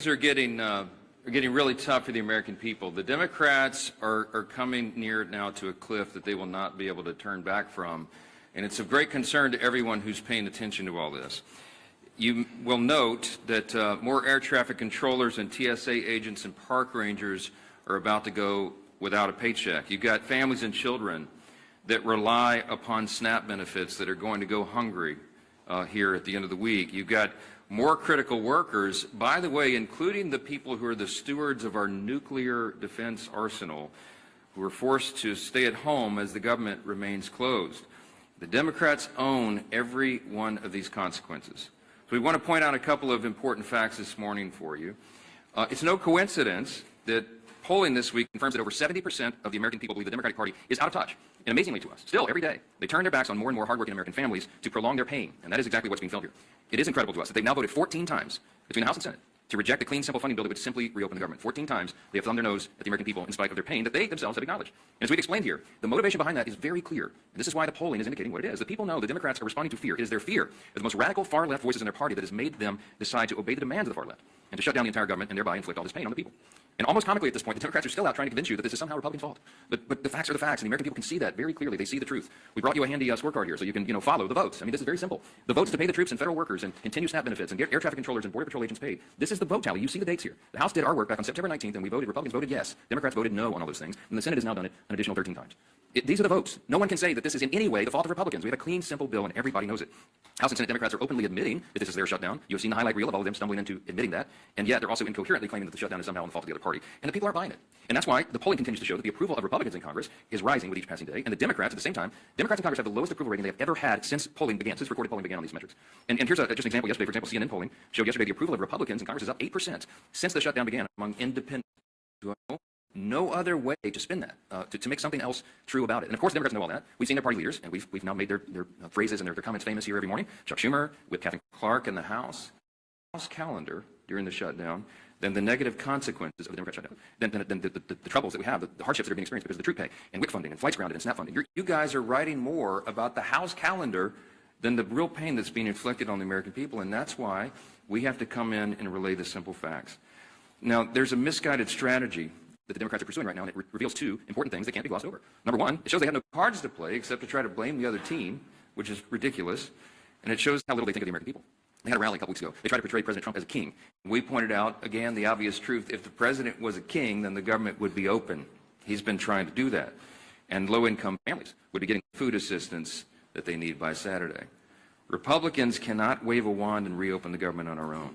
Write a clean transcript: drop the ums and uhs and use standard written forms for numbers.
are getting really tough for the American people. The Democrats are coming near now to a cliff that they will not be able to turn back from, and it's of great concern to everyone who's paying attention to all this. You will note that more air traffic controllers and TSA agents and park rangers are about to go without a paycheck. You've got families and children that rely upon SNAP benefits that are going to go hungry here at the end of the week. You've got more critical workers, by the way, including the people who are the stewards of our nuclear defense arsenal, who are forced to stay at home as the government remains closed. The Democrats own every one of these consequences. So we want to point out a couple of important facts this morning for you. It's no coincidence that polling this week confirms that over 70% of the American people believe the Democratic Party is out of touch. And amazingly to us, still every day, they turn their backs on more and more hardworking American families to prolong their pain. And that is exactly what's being felt here. It is incredible to us that they've now voted 14 times between the House and Senate to reject the clean, simple funding bill that would simply reopen the government. 14 times they have thumbed their nose at the American people in spite of their pain that they themselves have acknowledged. And as we've explained here, the motivation behind that is very clear. And this is why the polling is indicating what it is. The people know the Democrats are responding to fear. It is their fear of the most radical far-left voices in their party that has made them decide to obey the demands of the far-left and to shut down the entire government and thereby inflict all this pain on the people. And almost comically at this point, the Democrats are still out trying to convince you that this is somehow Republicans' fault. But the facts are the facts, and the American people can see that very clearly. They see the truth. We brought you a handy scorecard here so you can follow the votes. I mean, this is very simple. The votes to pay the troops and federal workers and continue SNAP benefits and get air traffic controllers and Border Patrol agents paid. This is the vote tally. You see the dates here. The House did our work back on September 19th, and we voted. Republicans voted yes. Democrats voted no on all those things. And the Senate has now done it an additional 13 times. These are the votes. No one can say that this is in any way the fault of Republicans. We have a clean, simple bill, and everybody knows it. House and Senate Democrats are openly admitting that this is their shutdown. You have seen the highlight reel of all of them stumbling into admitting that, and yet they're also incoherently claiming that the shutdown is somehow the fault of the other party. And the people aren't buying it. And that's why the polling continues to show that the approval of Republicans in Congress is rising with each passing day, and the Democrats at the same time, Democrats in Congress have the lowest approval rating they have ever had since polling began, since recorded polling began on these metrics. And here's just an example yesterday. For example, CNN polling showed yesterday the approval of Republicans in Congress is up 8% since the shutdown began among independents. No other way to spin that, to make something else true about it. And of course, Democrats know all that. We've seen their party leaders, and we've now made their phrases and their comments famous here every morning. Chuck Schumer with Katherine Clark in the House calendar during the shutdown, then the negative consequences of the Democrat shutdown, then the troubles that we have, the hardships that are being experienced because of the troop pay and WIC funding and flights grounded and SNAP funding. You guys are writing more about the House calendar than the real pain that's being inflicted on the American people, and that's why we have to come in and relay the simple facts. Now, there's a misguided strategy that the Democrats are pursuing right now, and it reveals two important things that can't be glossed over. Number one, it shows they have no cards to play except to try to blame the other team, which is ridiculous, and it shows how little they think of the American people. They had a rally a couple weeks ago. They tried to portray President Trump as a king. We pointed out, again, the obvious truth. If the president was a king, then the government would be open. He's been trying to do that. And low-income families would be getting food assistance that they need by Saturday. Republicans cannot wave a wand and reopen the government on our own.